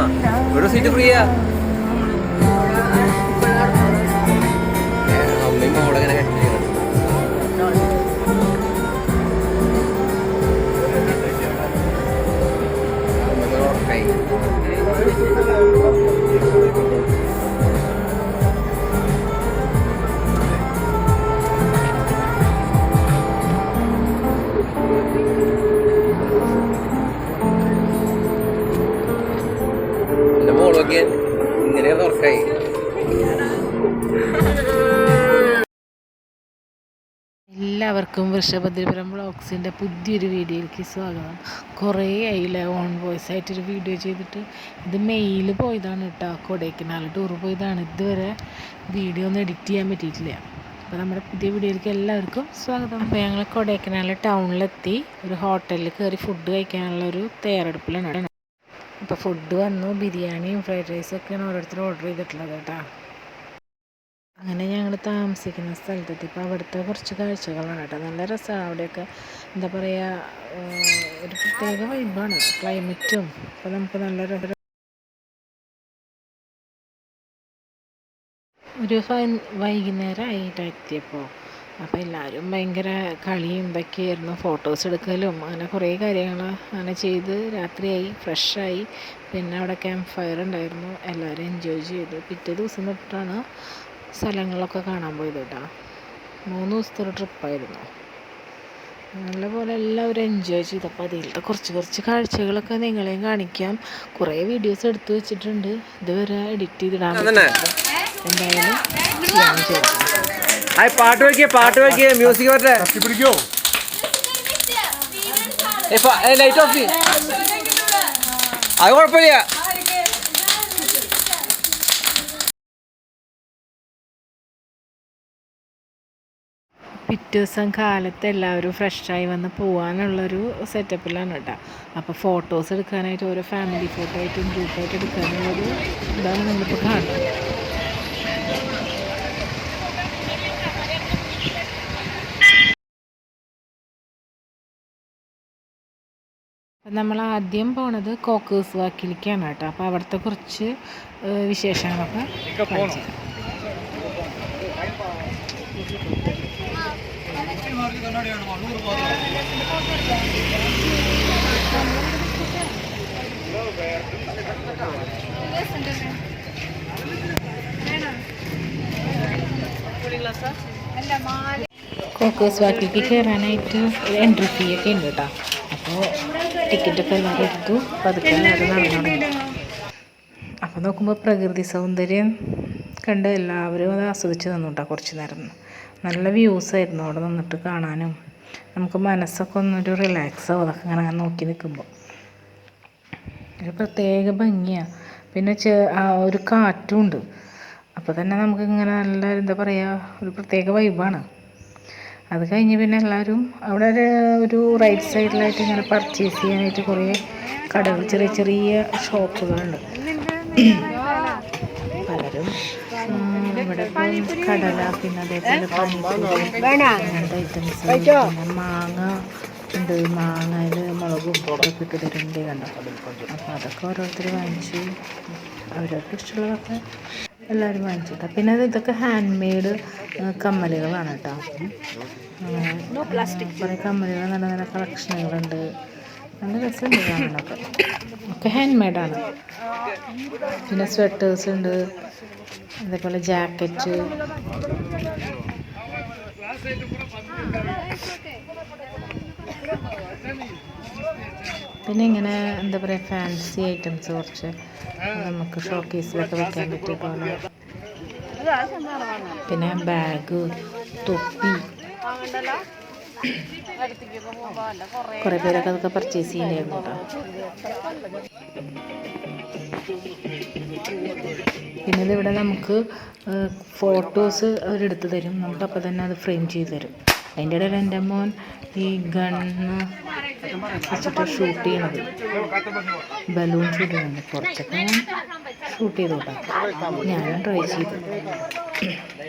ഇവിടെ സീറ്റ് ഫ്രീയാ. അമ്മയും മോളെങ്ങനെ കണ്ടില്ല. മോളൊക്കെ ഇങ്ങനെ തുറക്കായി. എല്ലാവർക്കും വൃഷഭദ്രപുരം വ്ളോഗ്സിൻ്റെ പുതിയൊരു വീഡിയോയിലേക്ക് സ്വാഗതം. കുറേ ആയില്ല ഓൺ വോയിസ് ആയിട്ടൊരു വീഡിയോ ചെയ്തിട്ട്. ഇത് മെയിൽ പോയതാണ് കേട്ടോ, കൊടൈക്കനാൽ ടൂർ പോയതാണ്. ഇതുവരെ വീഡിയോ ഒന്നും എഡിറ്റ് ചെയ്യാൻ പറ്റിയിട്ടില്ല. അപ്പോൾ നമ്മുടെ പുതിയ വീഡിയോയിലേക്ക് എല്ലാവർക്കും സ്വാഗതം. അപ്പോൾ ഞങ്ങൾ കൊടൈക്കനാൽ ടൗണിലെത്തി ഒരു ഹോട്ടലിൽ കയറി ഫുഡ് കഴിക്കാനുള്ളൊരു തയ്യാറെടുപ്പിലാണ്. അപ്പോൾ ഫുഡ് വന്നു, ബിരിയാണിയും ഫ്രൈഡ് റൈസും ഒക്കെയാണ് ഓരോരുത്തർ ഓർഡർ ചെയ്തിട്ടുള്ളത് കേട്ടോ. അങ്ങനെ ഞങ്ങൾ താമസിക്കുന്ന സ്ഥലത്തെത്തി. ഇപ്പോൾ അവിടുത്തെ കുറച്ച് കാഴ്ചകളാണ് കേട്ടോ. നല്ല രസമാണ് അവിടെയൊക്കെ. എന്താ പറയുക, ഒരു പ്രത്യേക വൈബാണ്, ക്ലൈമറ്റും. അപ്പോൾ നമുക്ക് നല്ലൊരു വൈകുന്നേരമായിട്ട് എത്തിയപ്പോൾ അപ്പോൾ എല്ലാവരും ഭയങ്കര കളിയും ഇതൊക്കെയായിരുന്നു. ഫോട്ടോസ് എടുക്കലും അങ്ങനെ കുറേ കാര്യങ്ങൾ അങ്ങനെ ചെയ്ത് രാത്രിയായി, ഫ്രഷായി. പിന്നെ അവിടെ ക്യാമ്പ് ഫയർ ഉണ്ടായിരുന്നു, എല്ലാവരും എൻജോയ് ചെയ്തു. പിറ്റേ ദിവസം തൊട്ടാണ് സ്ഥലങ്ങളൊക്കെ കാണാൻ പോയത് കേട്ടോ. 3 ദിവസത്തെ ഒരു ട്രിപ്പായിരുന്നു. നല്ലപോലെ എല്ലാവരും എൻജോയ് ചെയ്തു. അപ്പോൾ അതിലത്തെ കുറച്ച് കാഴ്ചകളൊക്കെ നിങ്ങളെയും കാണിക്കാം. കുറേ വീഡിയോസ് എടുത്തു വെച്ചിട്ടുണ്ട്, ഇതുവരെ എഡിറ്റ് ചെയ്തിടാൻ എന്തായാലും ചെയ്യാൻ വിചാരിച്ചു. പാട്ട് വയ്ക്കേ മ്യൂസിക് പറ്റേ ലൈറ്റ് ഓഫ് അത് കുഴപ്പമില്ല. പിറ്റേ ദിവസം കാലത്ത് എല്ലാവരും ഫ്രഷായി വന്ന് പോകാനുള്ളൊരു സെറ്റപ്പിലാണ് കേട്ടോ. അപ്പോൾ ഫോട്ടോസ് എടുക്കാനായിട്ട് ഓരോ ഫാമിലി ഫോട്ടോ ആയിട്ടും ഗ്രൂപ്പായിട്ട് എടുക്കാനുള്ളൊരു ഇതാണ് നമ്മളിപ്പോൾ കാണുന്നത്. നമ്മൾ ആദ്യം പോണത് കോക്കേഴ്സ് വാക്കിലേക്കാണ് കേട്ടോ. അപ്പോൾ അവിടുത്തെ കുറച്ച് വിശേഷങ്ങളൊക്കെ കാണിച്ചു. കോക്കേഴ്സ് വാക്കിലേക്ക് കയറാനായിട്ട് എൻട്രി ഫീ ഒക്കെ ഉണ്ട് കേട്ടോ. അപ്പോൾ ടിക്കറ്റൊക്കെ എല്ലാവരും എടുത്തു. അപ്പോൾ അതൊക്കെ എല്ലാവരും നടന്നു. അപ്പോൾ നോക്കുമ്പോൾ പ്രകൃതി സൗന്ദര്യം കണ്ട് എല്ലാവരും അത് ആസ്വദിച്ച് നിന്നു കേട്ടോ. കുറച്ച് നേരം നല്ല വ്യൂസായിരുന്നു അവിടെ നിന്നിട്ട് കാണാനും. നമുക്ക് മനസ്സൊക്കെ ഒന്നൊരു റിലാക്സ് ആവും അതൊക്കെ ഇങ്ങനെ നോക്കി നിൽക്കുമ്പോൾ. ഒരു പ്രത്യേക ഭംഗിയാണ്. പിന്നെ ഒരു കാറ്റും ഉണ്ട്. അപ്പോൾ തന്നെ നമുക്കിങ്ങനെ നല്ല എന്താ പറയുക, ഒരു പ്രത്യേക വൈബാണ്. അത് കഴിഞ്ഞ് പിന്നെ എല്ലാവരും അവിടെ ഒരു റൈറ്റ് സൈഡിലായിട്ട് ഇങ്ങനെ പർച്ചേസ് ചെയ്യാനായിട്ട് കുറേ കടകൾ, ചെറിയ ചെറിയ ഷോപ്പുകളുണ്ട്. പലരും ഇവിടെ കടല, പിന്നെ അതേപോലെ അങ്ങനത്തെ ഐറ്റംസ്, പിന്നെ മാങ്ങ ഉണ്ട്. മാങ്ങയിൽ മുളകും ഒക്കെ ഇട്ട് തരുന്നുണ്ട് കണ്ടോ. അപ്പോൾ അതൊക്കെ ഓരോരുത്തർ വാങ്ങിച്ചു, അവരവർക്ക് ഇഷ്ടമുള്ളതൊക്കെ എല്ലാവരും വാങ്ങിച്ചിട്ടാണ്. പിന്നെ ഇതൊക്കെ ഹാൻഡ് മെയ്ഡ് കമ്മലുകളാണ് കേട്ടോ. കുറേ കമ്മലുകൾ നല്ല നല്ല കളക്ഷനുകളുണ്ട്. നല്ല രസമുണ്ട് കാണാനൊക്കെ. ഒക്കെ ഹാൻഡ് മെയ്ഡാണ്. പിന്നെ സ്വെറ്റേഴ്സ് ഉണ്ട്, അതേപോലെ ജാക്കറ്റ്. പിന്നെ ഇങ്ങനെ എന്താ പറയുക, ഫാൻസി ഐറ്റംസ് കുറച്ച് നമുക്ക് ഷോക്കേസിലൊക്കെ വെക്കാൻ പറ്റിയ പോലെ. പിന്നെ ബാഗ്, തൊപ്പി, കുറേ പേരൊക്കെ അതൊക്കെ പർച്ചേസ് ചെയ്യണ്ടായിരുന്നു കേട്ടോ. പിന്നെ ഇതിവിടെ നമുക്ക് ഫോട്ടോസ് അവരെടുത്ത് തരും. നമുക്കപ്പോൾ തന്നെ അത് ഫ്രെയിം ചെയ്ത് തരും. അതിൻ്റെ ഇടയിൽ എൻ്റെ മോൻ ഈ ഗണ്ണ് വെച്ചിട്ട് ഷൂട്ട് ചെയ്യണത്, ബലൂൺ ഷൂട്ട് ചെയ്യുന്നത്, കുറച്ചൊക്കെ ഞാൻ ഷൂട്ട് ചെയ്ത് കേട്ടോ. ഞാനും ട്രൈ ചെയ്തു.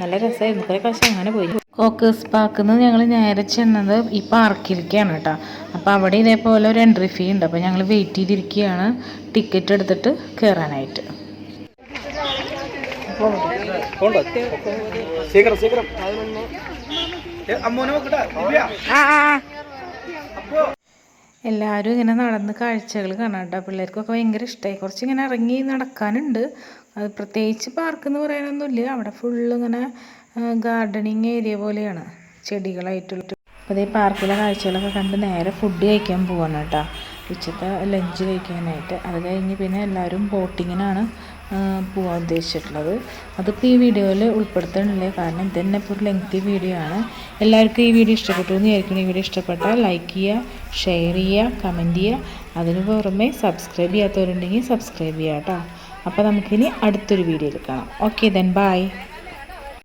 നല്ല രസമായിരുന്നു. കുറേ കാശ് അങ്ങനെ പോയി. കോക്കേഴ്സ് പാർക്കിൽ നിന്ന് ഞങ്ങൾ നേരെ ചെന്നത് ഈ പാർക്കിലേക്കാണ് കേട്ടോ. അപ്പോൾ അവിടെ ഇതേപോലെ ഒരു എൻട്രി ഫീ ഉണ്ട്. അപ്പോൾ ഞങ്ങൾ വെയിറ്റ് ചെയ്തിരിക്കുകയാണ് ടിക്കറ്റ് എടുത്തിട്ട് കയറാനായിട്ട്. എല്ലാവരും ഇങ്ങനെ നടന്ന് കാഴ്ചകൾ കാണാം കേട്ടോ. പിള്ളേർക്കൊക്കെ ഭയങ്കര ഇഷ്ടമായി. കുറച്ച് ഇങ്ങനെ ഇറങ്ങി നടക്കാനുണ്ട്. അത് പ്രത്യേകിച്ച് പാർക്ക് എന്ന് പറയാനൊന്നുമില്ല. അവിടെ ഫുള്ള് ഇങ്ങനെ ഗാർഡനിങ് ഏരിയ പോലെയാണ്, ചെടികളായിട്ടുള്ള. അപ്പോൾ അതേ പാർക്കിലെ കാഴ്ചകളൊക്കെ കണ്ട് നേരെ ഫുഡ് കഴിക്കാൻ പോവാണ് കേട്ടോ, ഉച്ചത്തെ ലഞ്ച് കഴിക്കാനായിട്ട്. അത് കഴിഞ്ഞ് പിന്നെ എല്ലാവരും ബോട്ടിങ്ങിനാണ് പോകാൻ ഉദ്ദേശിച്ചിട്ടുള്ളത്. അതിപ്പോൾ ഈ വീഡിയോയിൽ ഉൾപ്പെടുത്തണില്ലേ, കാരണം ഇത് തന്നെ ഇപ്പോൾ ഒരു ലെങ്തി വീഡിയോ ആണ്. എല്ലാവർക്കും ഈ വീഡിയോ ഇഷ്ടപ്പെട്ടു എന്ന് വിചാരിക്കണം. ഈ വീഡിയോ ഇഷ്ടപ്പെട്ടാൽ ലൈക്ക് ചെയ്യുക, ഷെയർ ചെയ്യുക, കമൻറ്റ് ചെയ്യുക. അതിന് പുറമെ സബ്സ്ക്രൈബ് ചെയ്യാത്തവരുണ്ടെങ്കിൽ സബ്സ്ക്രൈബ് ചെയ്യുക കേട്ടോ. അപ്പോൾ നമുക്കിനി അടുത്തൊരു വീഡിയോയിൽ കാണാം. Okay then bye.